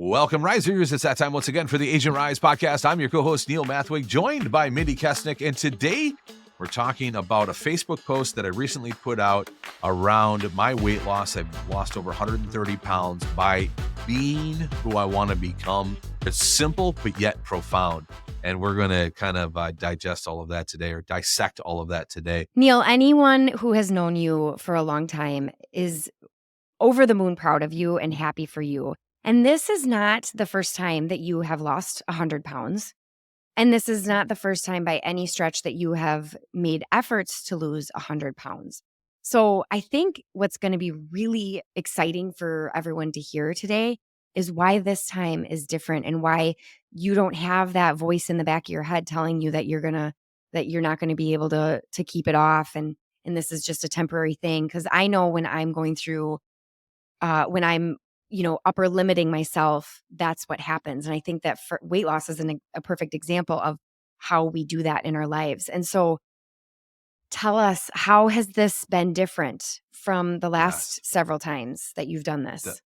Welcome, Risers. It's that time once again for the Agent Rise podcast. I'm your co-host, Neil Mathweg, joined by Mindi, Kessenich. And today we're talking about a Facebook post that I recently put out around my weight loss. I've lost over 130 pounds by being who I want to become. It's simple, but yet profound. And we're going to kind of digest all of that today, or dissect all of that today. Neil, anyone who has known you for a long time is over the moon proud of you and happy for you. And this is not the first time that you have lost 100 pounds. And this is not the first time by any stretch that you have made efforts to lose 100 pounds. So I think what's going to be really exciting for everyone to hear today is why this time is different and why you don't have that voice in the back of your head telling you that you're not going to be able to keep it off. And this is just a temporary thing. Because I know when I'm going through, when I'm upper limiting myself, that's what happens. And I think that for weight loss is a perfect example of how we do that in our lives. And so tell us, how has this been different from the last several times that you've done this?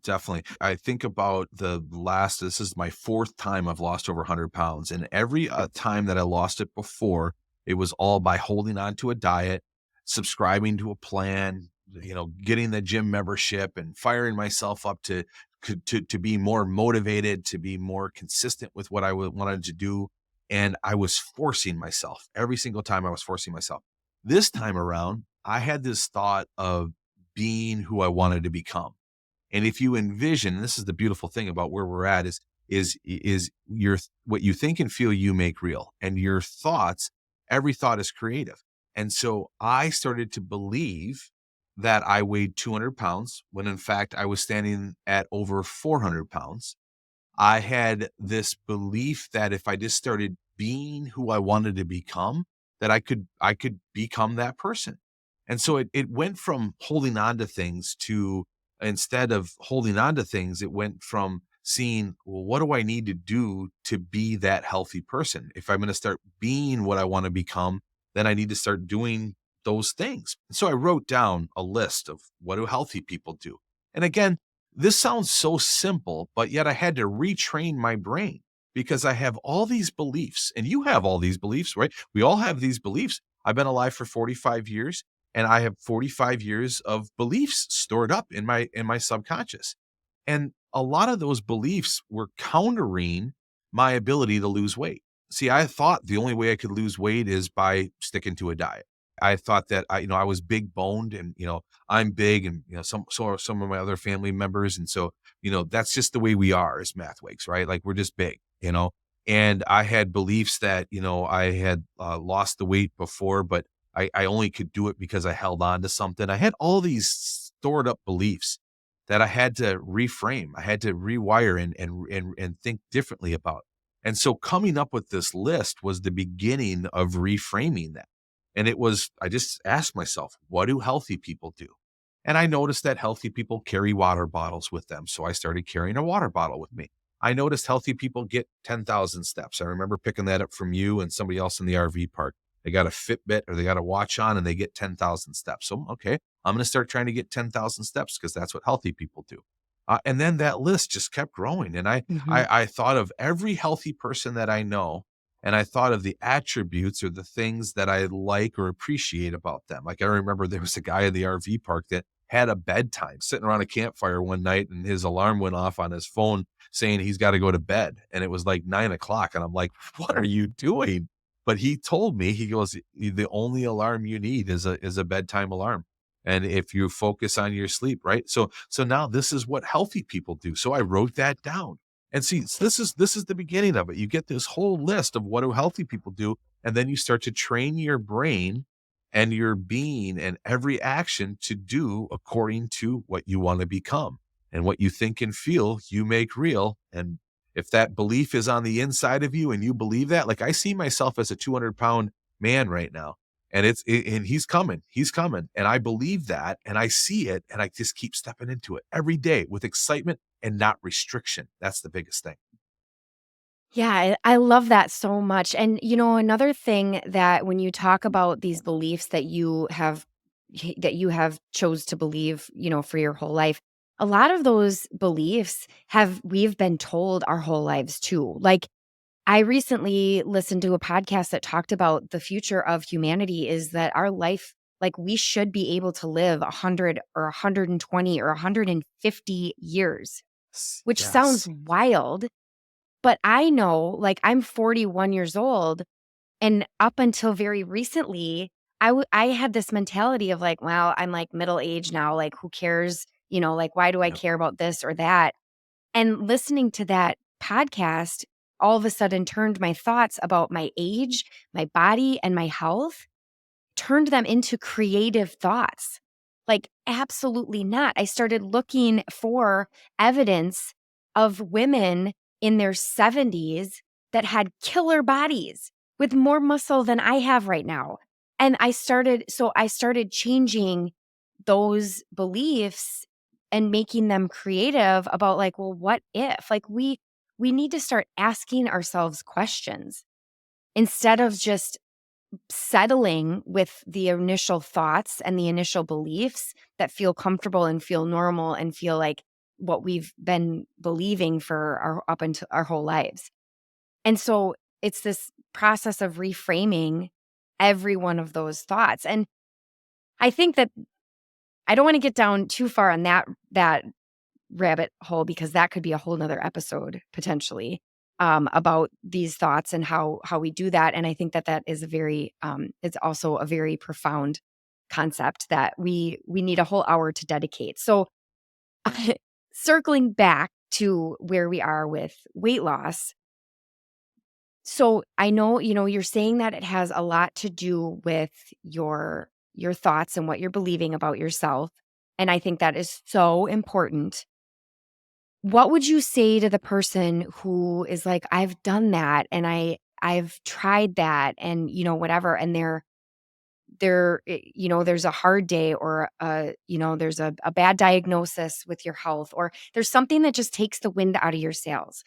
Definitely. I think about this is my fourth time I've lost over 100 pounds. And every time that I lost it before, it was all by holding on to a diet, subscribing to a plan, getting the gym membership and firing myself up to be more motivated, to be more consistent with what I wanted to do. And I was forcing myself. Every single time I was forcing myself. This time around, I had this thought of being who I wanted to become. And if you envision, and this is the beautiful thing about where we're at, is what you think and feel you make real. And your thoughts, every thought is creative. And so I started to believe that I weighed 200 pounds when in fact I was standing at over 400 pounds. I had this belief that if I just started being who I wanted to become, that I could become that person. And so it went from holding on to things to, instead of holding on to things, it went from seeing, well, what do I need to do to be that healthy person? If I'm going to start being what I want to become, then I need to start doing those things. And so I wrote down a list of what do healthy people do. And again, this sounds so simple, but yet I had to retrain my brain because I have all these beliefs, and you have all these beliefs, right? We all have these beliefs. I've been alive for 45 years. And I have 45 years of beliefs stored up in my subconscious. And a lot of those beliefs were countering my ability to lose weight. See, I thought the only way I could lose weight is by sticking to a diet. I thought that I was big boned and, I'm big and, so are some of my other family members. And so, that's just the way we are as Mathwegs, right? Like we're just big, and I had beliefs that, I had lost the weight before, but I only could do it because I held on to something. I had all these stored up beliefs that I had to reframe. I had to rewire and think differently about. And so coming up with this list was the beginning of reframing that. And I just asked myself, what do healthy people do? And I noticed that healthy people carry water bottles with them. So I started carrying a water bottle with me. I noticed healthy people get 10,000 steps. I remember picking that up from you and somebody else in the RV park. They got a Fitbit or they got a watch on and they get 10,000 steps. So, okay, I'm going to start trying to get 10,000 steps because that's what healthy people do. And then that list just kept growing. And I thought of every healthy person that I know, and I thought of the attributes or the things that I like or appreciate about them. Like I remember there was a guy in the RV park that had a bedtime, sitting around a campfire one night, and his alarm went off on his phone saying he's got to go to bed. And it was like 9:00. And I'm like, what are you doing? But he told me, he goes, the only alarm you need is a bedtime alarm. And if you focus on your sleep, right? So now this is what healthy people do. So I wrote that down. And see, this is the beginning of it. You get this whole list of what do healthy people do. And then you start to train your brain and your being and every action to do according to what you want to become. And what you think and feel, you make real. And if that belief is on the inside of you and you believe that, like I see myself as a 200-pound man right now, and and he's coming. And I believe that, and I see it, and I just keep stepping into it every day with excitement and not restriction. That's the biggest thing. Yeah, I love that so much. And, another thing that when you talk about these beliefs that you have chose to believe, for your whole life, a lot of those beliefs we've been told our whole lives too. Like, I recently listened to a podcast that talked about the future of humanity is that our life, like, we should be able to live 100 or 120 or 150 years, which sounds Yes. wild. But I know, like, I'm 41 years old, and up until very recently, I had this mentality of like, well, I'm like middle age now, like, who cares? Like, why do I Yep. care about this or that? And listening to that podcast all of a sudden turned my thoughts about my age, my body, and my health, turned them into creative thoughts. Like, absolutely not. I started looking for evidence of women in their 70s that had killer bodies with more muscle than I have right now. And I started changing those beliefs and making them creative about, like, well, what if? Like, we need to start asking ourselves questions instead of Yes. just settling with the initial thoughts and the initial beliefs that feel comfortable and feel normal and feel like what we've been believing for our up until our whole lives. And so it's this process of reframing every one of those thoughts. And I think that I don't want to get down too far on that rabbit hole because that could be a whole nother episode potentially, about these thoughts and how we do that. And I think that that is a very it's also a very profound concept that we need a whole hour to dedicate. So circling back to where we are with weight loss. So I know, you're saying that it has a lot to do with your thoughts and what you're believing about yourself. And I think that is so important. What would you say to the person who is like, I've done that and I've tried that and whatever, and there's a hard day or there's a bad diagnosis with your health, or there's something that just takes the wind out of your sails.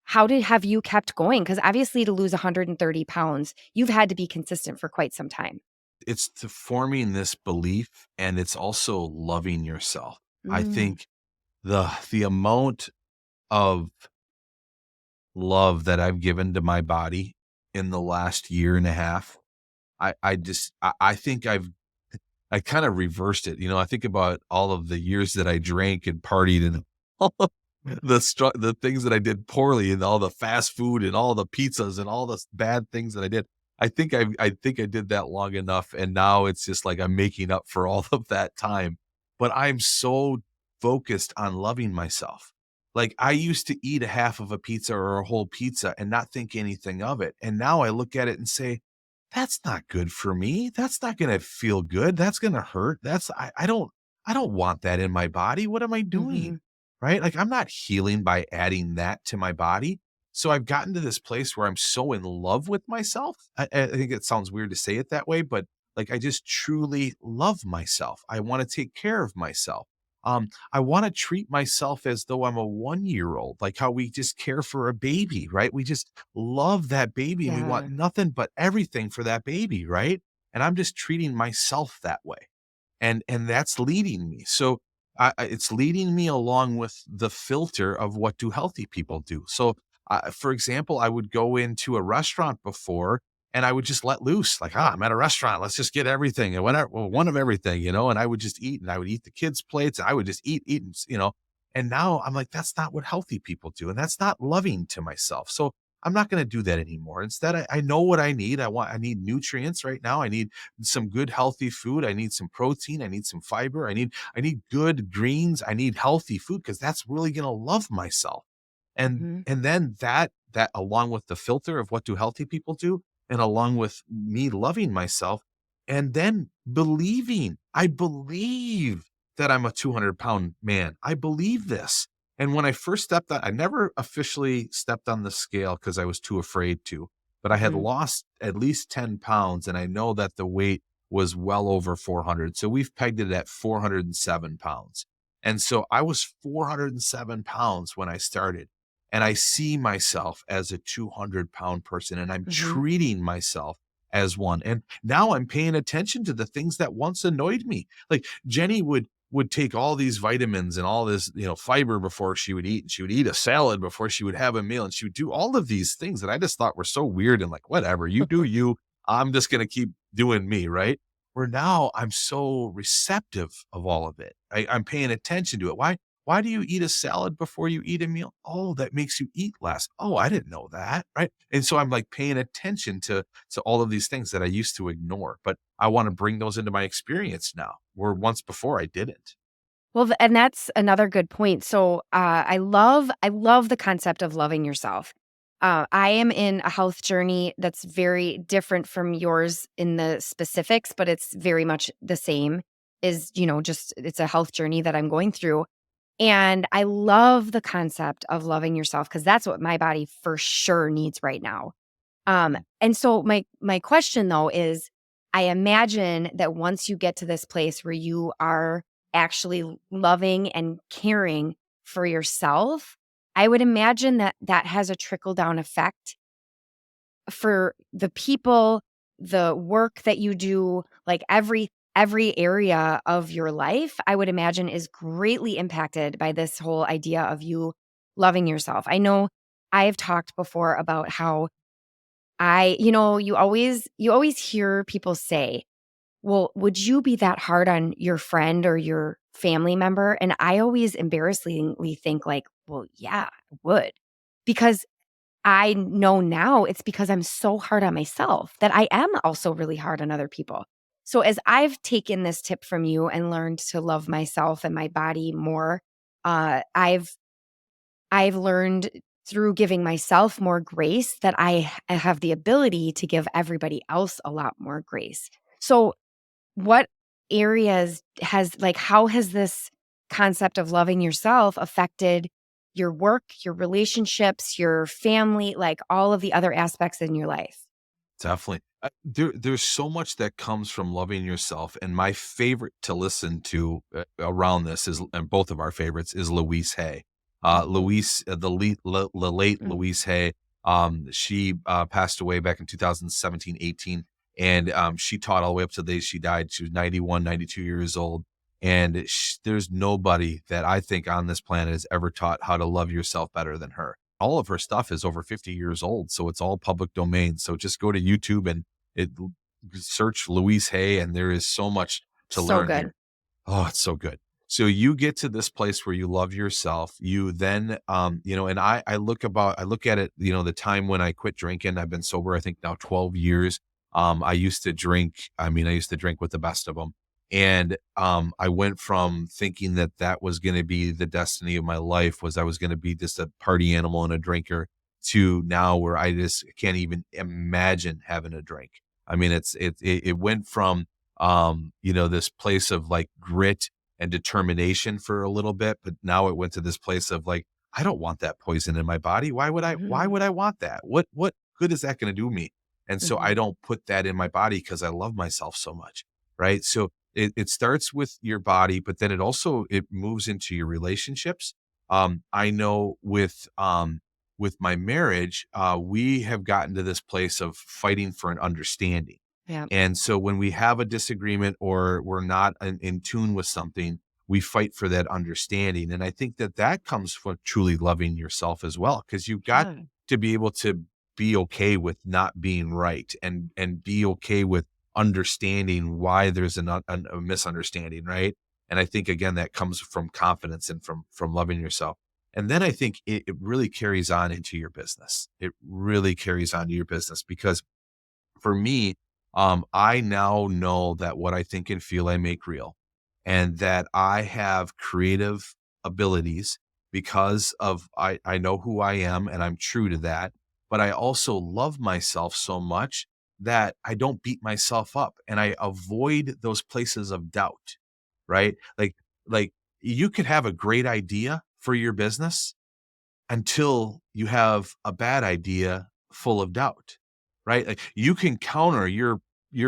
Have you kept going? Because obviously to lose 130 pounds, you've had to be consistent for quite some time. It's to forming this belief, and it's also loving yourself. I Mm, think the amount of love that I've given to my body in the last year and a half, I think I kind of reversed it. I think about all of the years that I drank and partied and all of the things that I did poorly and all the fast food and all the pizzas and all the bad things that I did. I think I did that long enough, and now it's just like I'm making up for all of that time. But I'm so focused on loving myself. Like, I used to eat a half of a pizza or a whole pizza and not think anything of it. And now I look at it and say, that's not good for me. That's not gonna feel good. That's gonna hurt. I don't want that in my body. What am I doing? mhm, Right? Like, I'm not healing by adding that to my body. So I've gotten to this place where I'm so in love with myself. I think it sounds weird to say it that way, but like, I just truly love myself. I want to take care of myself. I want to treat myself as though I'm a 1 year old, like how we just care for a baby, right? We just love that baby and we want yeah, nothing but everything for that baby, right? And I'm just treating myself that way. And that's leading me. So it's leading me along with the filter of what do healthy people do. So, for example, I would go into a restaurant before and I would just let loose, like, I'm at a restaurant. Let's just get everything and whatever, well, one of everything, and I would just eat and I would eat the kids' plates and I would just eat, and. And now I'm like, that's not what healthy people do. And that's not loving to myself. So I'm not going to do that anymore. Instead, I know what I need. I need nutrients right now. I need some good healthy food. I need some protein. I need some fiber. I need good greens. I need healthy food because that's really going to love myself. And mhm, and then that along with the filter of what do healthy people do and along with me loving myself and then believing. I believe that I'm a 200-pound man. I believe this. And when I first stepped on, I never officially stepped on the scale because I was too afraid to, but I had mhm, lost at least 10 pounds and I know that the weight was well over 400. So we've pegged it at 407 pounds. And so I was 407 pounds when I started. And I see myself as a 200-pound person and I'm mhm, treating myself as one. And now I'm paying attention to the things that once annoyed me. Like Jenny would would take all these vitamins and all this, fiber before she would eat. And she would eat a salad before she would have a meal. And she would do all of these things that I just thought were so weird and like, whatever, you do you. I'm just going to keep doing me. Right. Where now I'm so receptive of all of it. I'm paying attention to it. Why do you eat a salad before you eat a meal? Oh, that makes you eat less. Oh, I didn't know that. Right. And so I'm like paying attention to all of these things that I used to ignore. But I want to bring those into my experience now, where once before I didn't. Well, and that's another good point. So, I love the concept of loving yourself. I am in a health journey that's very different from yours in the specifics, but it's very much the same. Is just it's a health journey that I'm going through, and I love the concept of loving yourself because that's what my body for sure needs right now. And so my question though is, I imagine that once you get to this place where you are actually loving and caring for yourself, I would imagine that that has a trickle down effect for the people, the work that you do, like every area of your life, I would imagine is greatly impacted by this whole idea of you loving yourself. I know I've talked before about how you always hear people say, "Well, would you be that hard on your friend or your family member?" And I always embarrassingly think like, "Well, yeah, I would." Because I know now it's because I'm so hard on myself that I am also really hard on other people. So as I've taken this tip from you and learned to love myself and my body more, I've learned through giving myself more grace that I have the ability to give everybody else a lot more grace. So what areas how has this concept of loving yourself affected your work, your relationships, your family, like all of the other aspects in your life? Definitely. There's so much that comes from loving yourself, and my favorite to listen to around this is, and both of our favorites is Louise Hay. Mhm. Louise, the late Mm. Louise Hay. She passed away back in 2017, 18, and she taught all the way up to the day she died. She was 91, 92 years old, and there's nobody that I think on this planet has ever taught how to love yourself better than her. All of her stuff is over 50 years old, so it's all public domain. So just go to YouTube and it search Louise Hay, and there is so much to So learn good. here. Oh, it's so good. So you get to this place where you love yourself. You then, and I look at it, the time when I quit drinking. I've been sober, I think now 12 years. I used to drink. I mean, I used to drink with the best of them. And I went from thinking that that was going to be the destiny of my life, was I was going to be just a party animal and a drinker, to now where I just can't even imagine having a drink. I mean, it went from this place of like grit and determination for a little bit, but now it went to this place of like, I don't want that poison in my body. Why Mhm. would I want that? What good is that going to do me? And so I Mhm. don't put that in my body because I love myself so much. Right. So it starts with your body, but then it moves into your relationships. I know with my marriage, we have gotten to this place of fighting for an understanding. Yeah. And so when we have a disagreement or we're not in tune with something, we fight for that understanding. And I think that that comes from truly loving yourself as well, because you've got Yeah. to be able to be okay with not being right, and be okay with understanding why there's a misunderstanding, right? And I think again that comes from confidence and from loving yourself. And then I think it really carries on into your business. It really carries on to your business because for me, I now know that what I think and feel I make real, and that I have creative abilities because I know who I am and I'm true to that. But I also love myself so much that I don't beat myself up and I avoid those places of doubt, right? Like you could have a great idea for your business until you have a bad idea full of doubt, right? Like you can counter your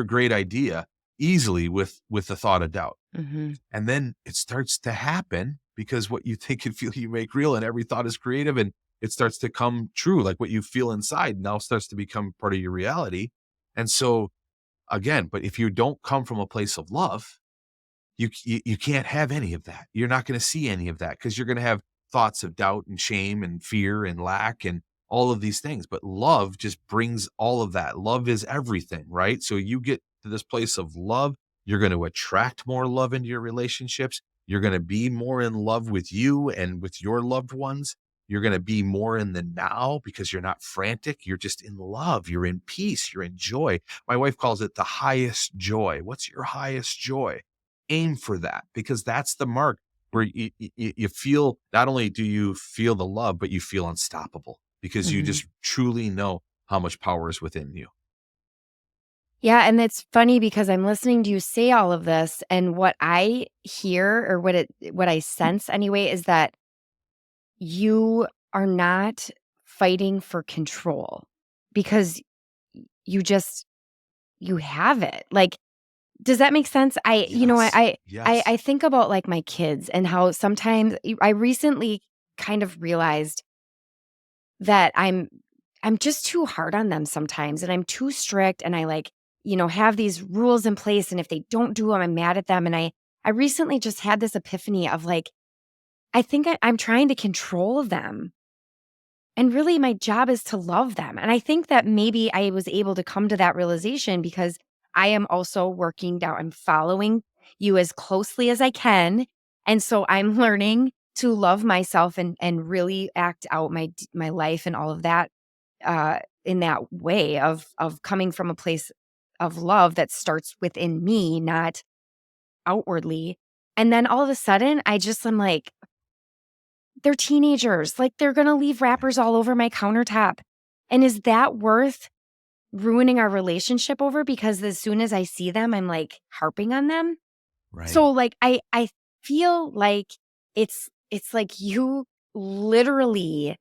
great idea easily with the thought of doubt. Mhm. And then it starts to happen because what you think and feel you make real, and every thought is creative, and it starts to come true. Like what you feel inside now starts to become part of your reality. And so again, but if you don't come from a place of love, you can't have any of that. You're not going to see any of that because you're going to have thoughts of doubt and shame and fear and lack and all of these things. But love just brings all of that. Love is everything, right? So you get to this place of love, you're going to attract more love into your relationships. You're going to be more in love with you and with your loved ones. You're going to be more in the now because you're not frantic. You're just in love. You're in peace. You're in joy. My wife calls it the highest joy. What's your highest joy? Aim for that, because that's the mark where you feel, not only do you feel the love, but you feel unstoppable because you Mhm. just truly know how much power is within you. Yeah, and it's funny because I'm listening to you say all of this, and what I hear or what I sense anyway is that you are not fighting for control because you just you have it. Like, does that make sense? I you know, Yes. Yes. I think about, like, my kids and how sometimes I recently kind of realized that I'm just too hard on them sometimes, and I'm too strict, and I, like, have these rules in place, and if they don't do them, I'm mad at them, and I recently just had this epiphany of, like, I think I'm trying to control them, and really my job is to love them, and I think that maybe I was able to come to that realization because I am also working down I'm following you as closely as I can, and so I'm learning to love myself and really act out my life and all of that in that way of coming from a place of love that starts within me, not outwardly. And then all of a sudden, I'm like, they're teenagers. Like, they're going to leave Right. wrappers all over my countertop. And is that worth ruining our relationship over? Because as soon as I see them, I'm like harping on them. Right. So like I feel like it's like you literally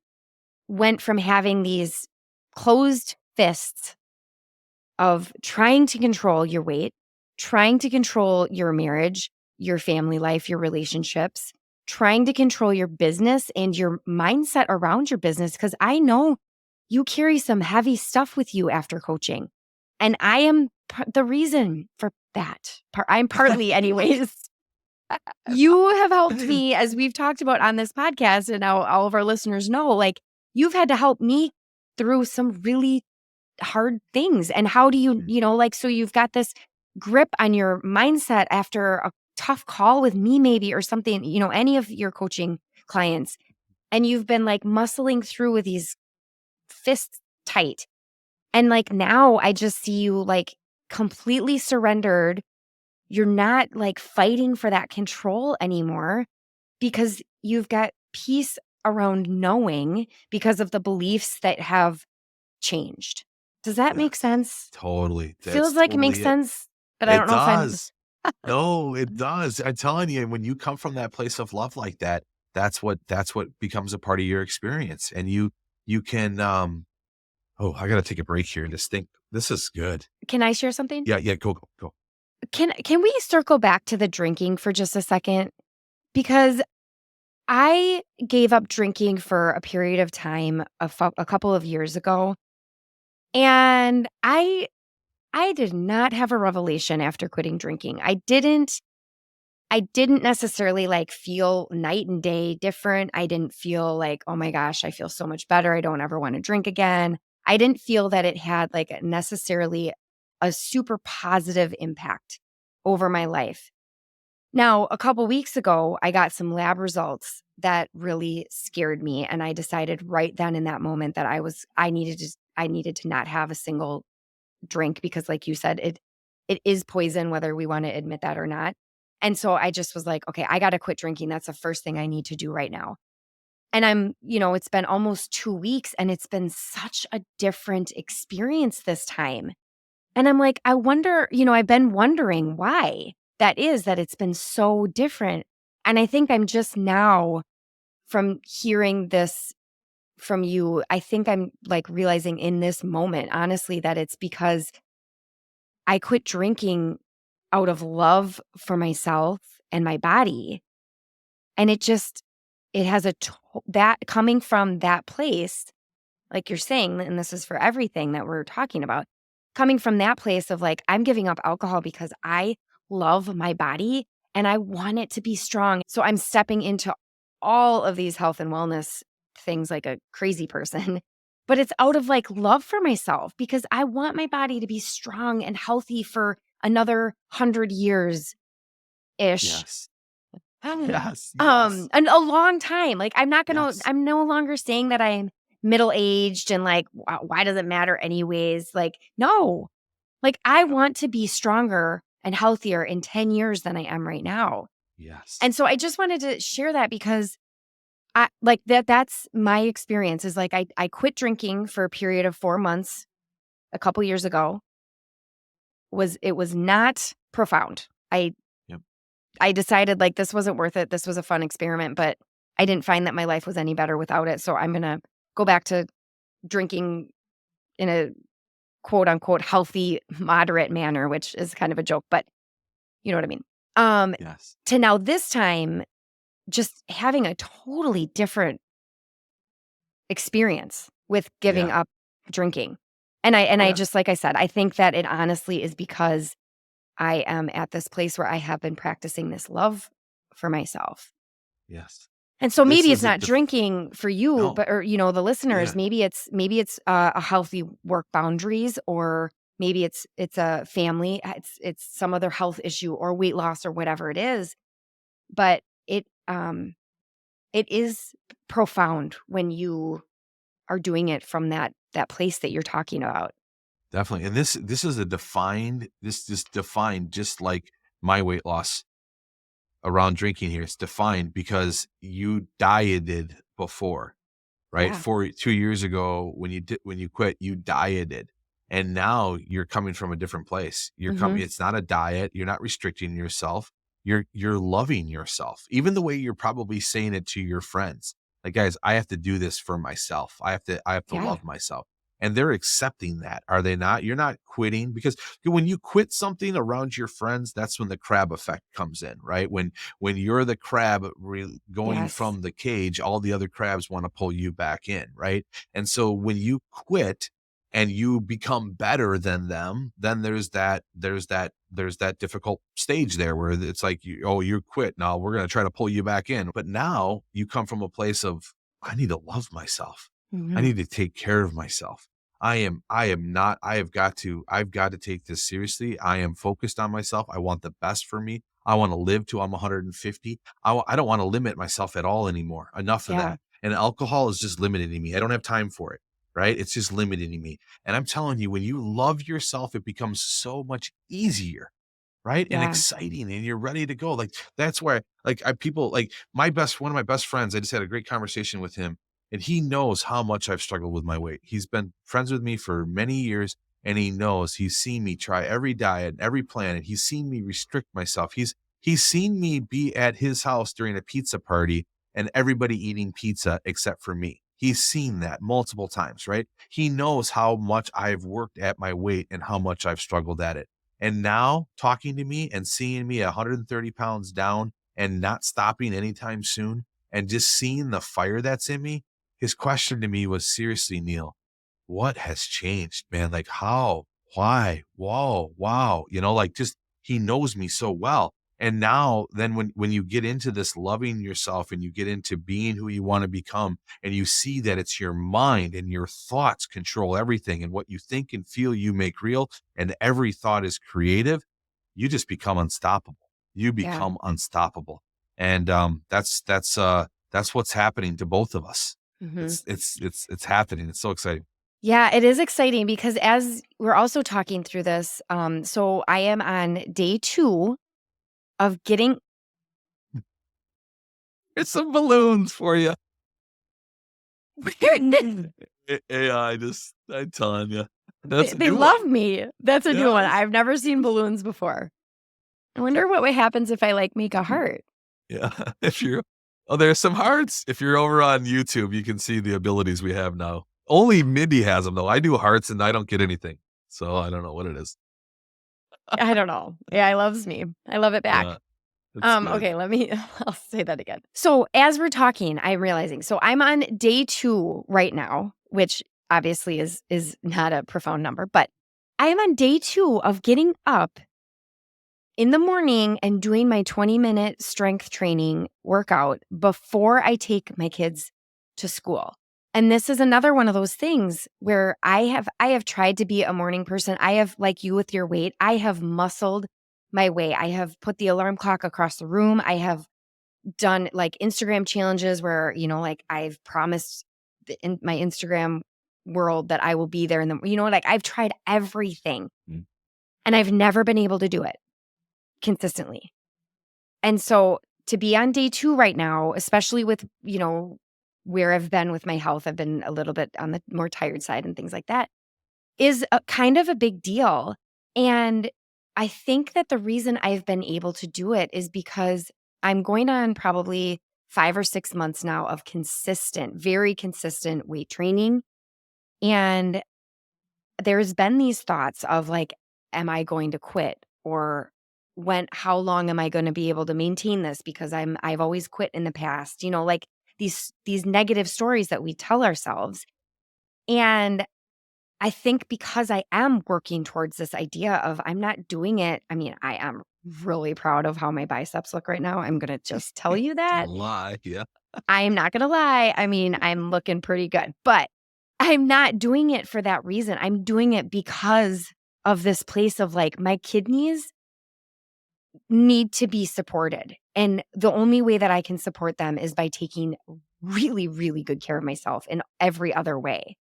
went from having these closed fists of trying to control your weight, trying to control your marriage, your family life, your relationships, trying to control your business and your mindset around your business. Cause I know you carry some heavy stuff with you after coaching. And I am the reason for that. I'm partly, anyways. You have helped me, as we've talked about on this podcast, and now all of our listeners know, like, you've had to help me through some really hard things. And how do like, so you've got this grip on your mindset after a tough call with me, maybe, or something, any of your coaching clients. And you've been like muscling through with these fists tight. And like now I just see you like completely surrendered. You're not like fighting for that control anymore because you've got peace around knowing because of the beliefs that have changed. Does that make Yes. sense? Totally. That's Feels like it makes totally it. sense, but I It don't know if I'm does. No, it does. I'm telling you, when you come from that place of love like that, that's what becomes a part of your experience. And you can oh, I gotta take a break here and just think, this is good. Can I share something? Yeah, yeah, go, go, go. Can we circle back to the drinking for just a second? Because I gave up drinking for a period of time a couple of years ago, and I did not have a revelation after quitting drinking. I didn't necessarily like feel night and day different. I didn't feel like, "Oh my gosh, I feel so much better. I don't ever want to drink again." I didn't feel that it had like necessarily a super positive impact over my life. Now, a couple weeks ago, I got some lab results that really scared me, and I decided right then in that moment that I needed to not have a single drink because, like you said, it is poison whether we want to admit that or not. And so I just was like, "Okay, I gotta quit drinking. That's the first thing I need to do right now." And it's been almost 2 weeks, and it's been such a different experience this time. And I'm like, I wonder, I've been wondering why that is that it's been so different. And I think I'm just now from hearing this from you, I think I'm like realizing in this moment, honestly, that it's because I quit drinking out of love for myself and my body. And it has that coming from that place, like you're saying, and this is for everything that we're talking about, coming from that place of like, I'm giving up alcohol because I love my body and I want it to be strong. So I'm stepping into all of these health and wellness things like a crazy person, but it's out of like love for myself because I want my body to be strong and healthy for another 100 years ish. Yes. Yes. Yes. And a long time. Like Yes. I'm no longer saying that I'm middle aged and like, why does it matter anyways? Like, no, like I want to be stronger and healthier in 10 years than I am right now. Yes. And so I just wanted to share that because I like that's my experience is like I quit drinking for a period of 4 months a couple years ago. It was not profound. Yep. I decided like this wasn't worth it. This was a fun experiment, but I didn't find that my life was any better without it. So I'm going to go back to drinking in a quote unquote healthy, moderate manner, which is kind of a joke, but you know what I mean? Yes. To now this time, just having a totally different experience with giving Yeah. up drinking. And I Yeah. just, like I said, I think that it honestly is because I am at this place where I have been practicing this love for myself. Yes. And so This maybe it's is a not drinking for you, no. but or the listeners, Yeah. maybe it's a healthy work boundaries, or maybe it's a family, it's some other health issue or weight loss or whatever it is. But it is profound when you are doing it from that place that you're talking about. Definitely. And this is a defined this defined just like my weight loss around drinking here. It's defined because you dieted before, right? Yeah. 2 years ago when you quit, you dieted. And now you're coming from a different place. You're coming, Mhm. it's not a diet. You're not restricting yourself. You're loving yourself. Even the way you're probably saying it to your friends. Like, guys, I have to do this for myself. I have to Yeah. love myself. And they're accepting that, are they not? You're not quitting because when you quit something around your friends, that's when the crab effect comes in, right? When you're the crab going Yes. from the cage, all the other crabs want to pull you back in, right? And so when you quit and you become better than them, then there's that difficult stage there where it's like, you quit. Now we're going to try to pull you back in. But now you come from a place of, I need to love myself. I Mhm. need to take care of myself. I am not, I've got to take this seriously. I am focused on myself. I want the best for me. I want to live till I'm 150. I don't want to limit myself at all anymore. Enough of Yeah. that. And alcohol is just limiting me. I don't have time for it. Right. It's just limiting me. And I'm telling you, when you love yourself, it becomes so much easier, right? And Yeah. exciting, and you're ready to go. Like, that's where, like, people like one of my best friends, I just had a great conversation with him, and he knows how much I've struggled with my weight. He's been friends with me for many years, and he knows, he's seen me try every diet, every plan, and he's seen me restrict myself. He's seen me be at his house during a pizza party and everybody eating pizza except for me. He's seen that multiple times, right? He knows how much I've worked at my weight and how much I've struggled at it. And now talking to me and seeing me 130 pounds down and not stopping anytime soon and just seeing the fire that's in me, his question to me was, seriously, Neil, what has changed, man? Like, how, why, whoa, wow, like, just, he knows me so well. And now then when you get into this loving yourself and you get into being who you want to become, and you see that it's your mind and your thoughts control everything, and what you think and feel you make real, and every thought is creative, you just become unstoppable. You Yeah. become unstoppable. And that's what's happening to both of us. Mhm. It's happening. It's so exciting. Yeah, it is exciting because as we're also talking through this, so I am on day 2 of getting It's some balloons for you. they AI, I'm telling you, that's a they new love one. me. That's a new one. Yes. I've never seen balloons before. I wonder what happens if I, like, make a heart. Yeah. If you're, there's some hearts. If you're over on YouTube, you can see the abilities we have now. Only Mindi has them though. I do hearts and I don't get anything. So I don't know what it is. I don't know. AI loves me. I love it back. Yeah, it's good. Okay, I'll say that again. So as we're talking, I'm realizing, so I'm on day 2 right now, which obviously is not a profound number, but I am on day 2 of getting up in the morning and doing my 20-minute strength training workout before I take my kids to school. And this is another one of those things where I have tried to be a morning person. I have, like you with your weight, I have muscled my way. I have put the alarm clock across the room. I have done like Instagram challenges where, like I've promised in my Instagram world that I will be there in the, like I've tried everything Mm. and I've never been able to do it consistently. And so to be on day 2 right now, especially with, where I've been with my health, I've been a little bit on the more tired side and things like that, is a kind of a big deal. And I think that the reason I've been able to do it is because I'm going on probably 5 or 6 months now of very consistent weight training. And there's been these thoughts of like, am I going to quit? Or how long am I going to be able to maintain this? Because I've always quit in the past, like these negative stories that we tell ourselves. And I think because I am working towards this idea of I'm not doing it. I mean, I am really proud of how my biceps look right now. I'm going to just tell you that. Don't lie. Yeah. I am not going to lie. I mean, I'm looking pretty good, but I'm not doing it for that reason. I'm doing it because of this place of like my kidneys need to be supported. And the only way that I can support them is by taking really, really good care of myself in every other way.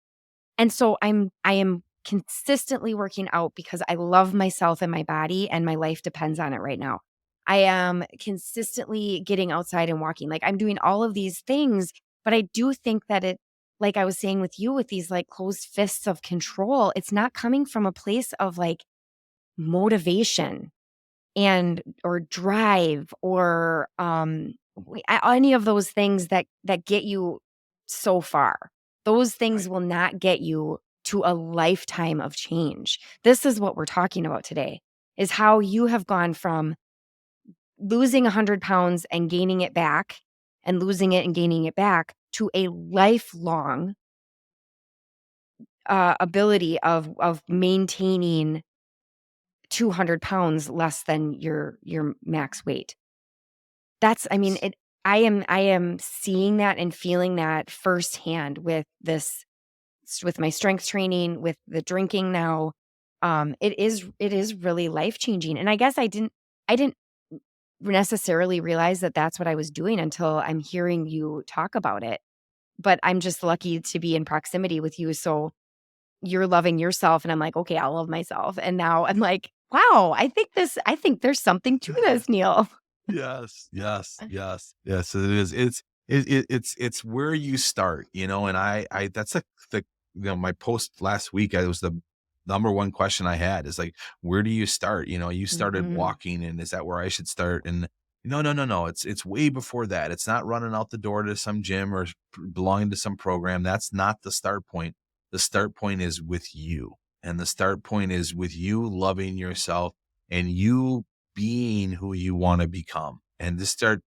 And so I am consistently working out because I love myself and my body and my life depends on it right now. I am consistently getting outside and walking. Like I'm doing all of these things, but I do think that like I was saying with you with these like closed fists of control, it's not coming from a place of like motivation and or drive or any of those things that get you so far. Those things Right. will not get you to a lifetime of change. This is what we're talking about today, is how you have gone from losing 100 pounds and gaining it back and losing it and gaining it back to a lifelong ability of maintaining 200 pounds less than your max weight. I mean, I am seeing that and feeling that firsthand with with my strength training, with the drinking now. It is really life-changing. And I guess I didn't necessarily realize that that's what I was doing until I'm hearing you talk about it. But I'm just lucky to be in proximity with you. So you're loving yourself and I'm like, okay, I'll love myself. And now I'm like, wow, I think there's something to this, Neil. Yes, yes, yes, yes. It is. It's where you start, and I that's the my post last week. I was the number one question I had is like, where do you start? You started Mhm. walking, and is that where I should start? And no, no, no, no. It's way before that. It's not running out the door to some gym or belonging to some program. That's not the start point. The start point is with you, and the start point is with you loving yourself and you being who you want to become and just start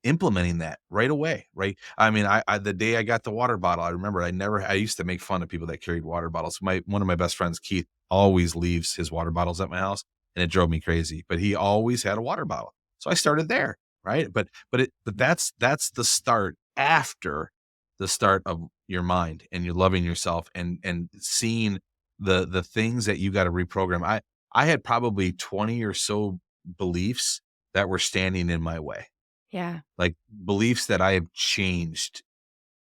implementing that right away. Right. I mean, the day I got the water bottle, I remember I used to make fun of people that carried water bottles. One of my best friends, Keith, always leaves his water bottles at my house and it drove me crazy, but he always had a water bottle. So I started there. Right. But that's the start after the start of your mind and you're loving yourself and seeing the things that you got to reprogram. I had probably 20 or so beliefs that were standing in my way, Yeah. like beliefs that I have changed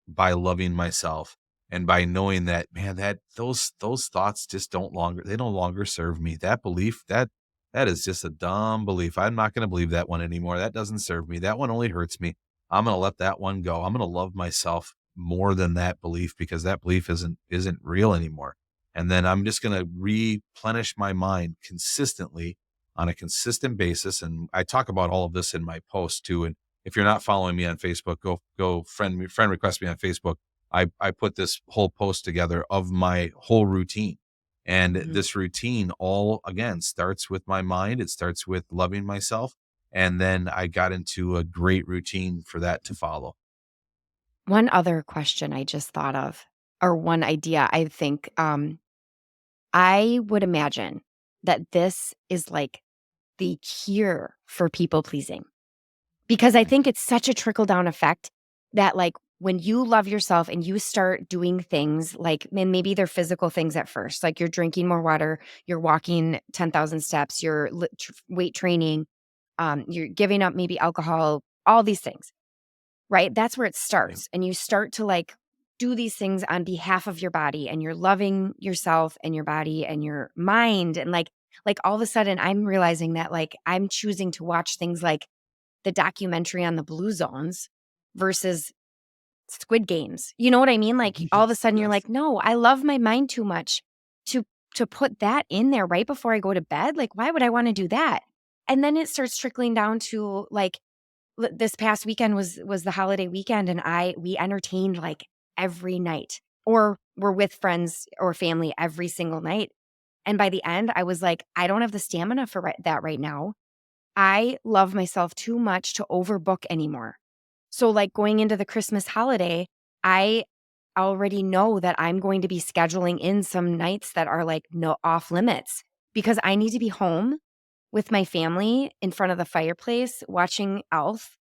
by loving myself and by knowing that, man, that those thoughts just they no longer serve me. That belief, that is just a dumb belief. I'm not going to believe that one anymore. That doesn't serve me. That one only hurts me. I'm going to let that one go. I'm going to love myself more than that belief because that belief isn't real anymore. And then I'm just going to replenish my mind consistently on a consistent basis. And I talk about all of this in my post too. And if you're not following me on Facebook, go friend request me on Facebook. I put this whole post together of my whole routine. And Mhm. this routine all again starts with my mind. It starts with loving myself. And then I got into a great routine for that to follow. One other question I just thought of, or one idea I think, I would imagine that this is like the cure for people pleasing. Because I think it's such a trickle down effect that like when you love yourself and you start doing things like, and maybe they're physical things at first, like you're drinking more water, you're walking 10,000 steps, you're weight training, you're giving up maybe alcohol, all these things, right? That's where it Right. starts. And you start to like do these things on behalf of your body, and you're loving yourself and your body and your mind. And like all of a sudden I'm realizing that like I'm choosing to watch things like the documentary on the blue zones versus Squid Games. You know what I mean? Like all of a Yes. sudden you're Yes. like, "No, I love my mind too much to put that in there right before I go to bed. Like why would I want to do that?" And then it starts trickling down to like this past weekend was the holiday weekend, and we entertained like every night, or we're with friends or family every single night. And by the end, I was like, I don't have the stamina for that right now. I love myself too much to overbook anymore. So, like going into the Christmas holiday, I already know that I'm going to be scheduling in some nights that are like no off limits because I need to be home with my family in front of the fireplace watching Elf.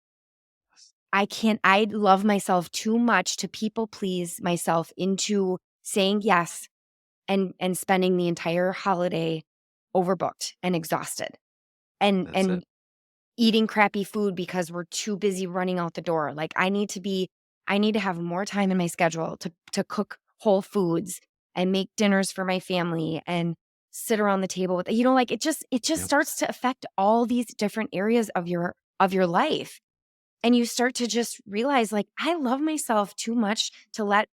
I love myself too much to people please myself into saying yes and spending the entire holiday overbooked and exhausted. That's And it. eating crappy food because we're too busy running out the door. Like I need to have more time in my schedule to cook whole foods and make dinners for my family and sit around the table with like it just Yep. starts to affect all these different areas of your life. And you start to just realize like I love myself too much to let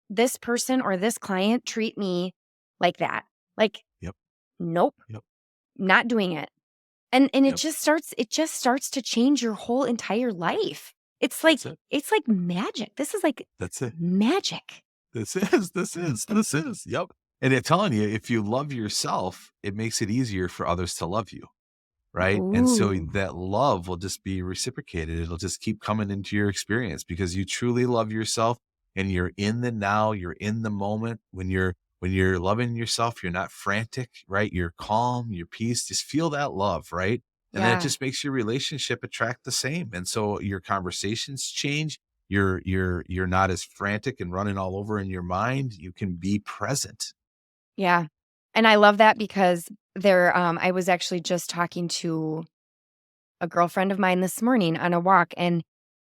this person or this client treat me like that. Like Yep. nope, Yep. not doing it. And Yep. it just starts to change your whole entire life. That's it. It's like magic. This is like That's it. magic. This is. Yep. And it's telling you, if you love yourself, it makes it easier for others to love you. Right. And so Ooh. that love will just be reciprocated. It'll just keep coming into your experience because you truly love yourself and you're in the now, you're in the moment. When you're loving yourself, you're not frantic, right? You're calm, you're peace. Just feel that love, right? And then it Yeah. just makes your relationship attract the same. And so your conversations change. You're not as frantic and running all over in your mind. You can be present. Yeah. And I love that because I was actually just talking to a girlfriend of mine this morning on a walk, and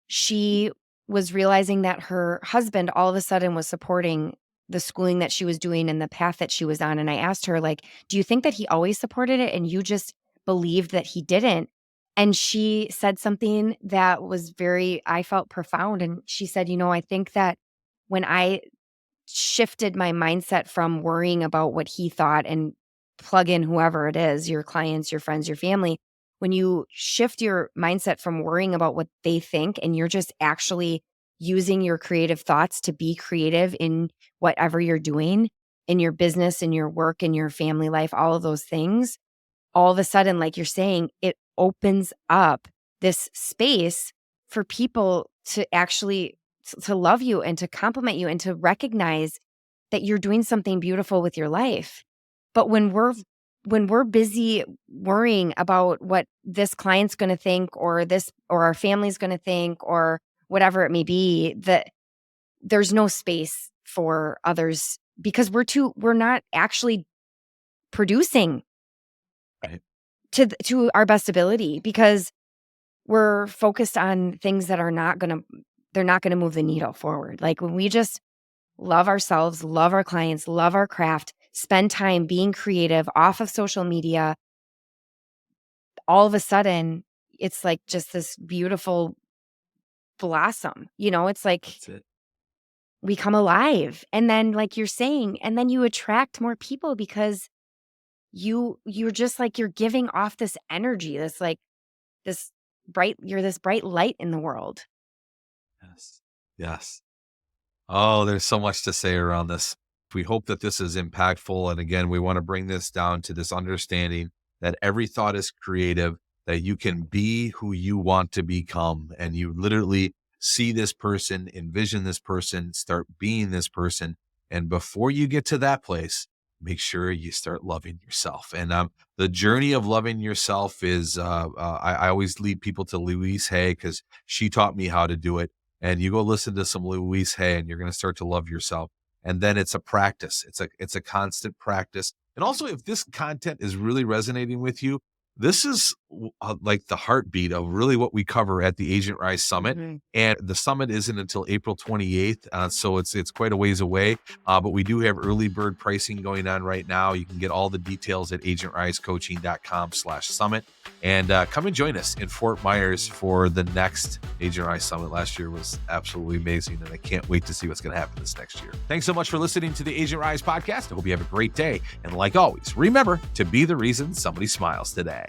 she was realizing that her husband all of a sudden was supporting the schooling that she was doing and the path that she was on. And I asked her, like, do you think that he always supported it and you just believed that he didn't? And she said something that was I felt profound. And she said, I think that when I shifted my mindset from worrying about what he thought and plug in whoever it is, your clients, your friends, your family, when you shift your mindset from worrying about what they think and you're just actually using your creative thoughts to be creative in whatever you're doing in your business, in your work, in your family life, all of those things, all of a sudden, like you're saying, it opens up this space for people to actually to love you and to compliment you and to recognize that you're doing something beautiful with your life. But when we're busy worrying about what this client's going to think or this or our family's going to think or whatever it may be, that there's no space for others because we're not actually producing Right. to our best ability because we're focused on things that they're not going to move the needle forward. Like when we just love ourselves, love our clients, love our craft, spend time being creative off of social media, all of a sudden it's like just this beautiful blossom. It's like That's it. we come alive. And then like you're saying, and then you attract more people because you're just like you're giving off this energy, this you're this bright light in the world. Yes. Yes. Oh, there's so much to say around this. We hope that this is impactful. And again, we want to bring this down to this understanding that every thought is creative, that you can be who you want to become. And you literally see this person, envision this person, start being this person. And before you get to that place, make sure you start loving yourself. And the journey of loving yourself is, I always lead people to Louise Hay because she taught me how to do it. And you go listen to some Louise Hay and you're going to start to love yourself. And then it's a practice. It's a constant practice. And also, if this content is really resonating with you, this is like the heartbeat of really what we cover at the Agent Rise Summit. Mhm. And the summit isn't until April 28th. So it's quite a ways away. But we do have early bird pricing going on right now. You can get all the details at agentrisecoaching.com/summit. And come and join us in Fort Myers for the next Agent Rise Summit. Last year was absolutely amazing, and I can't wait to see what's going to happen this next year. Thanks so much for listening to the Agent Rise podcast. I hope you have a great day. And like always, remember to be the reason somebody smiles today.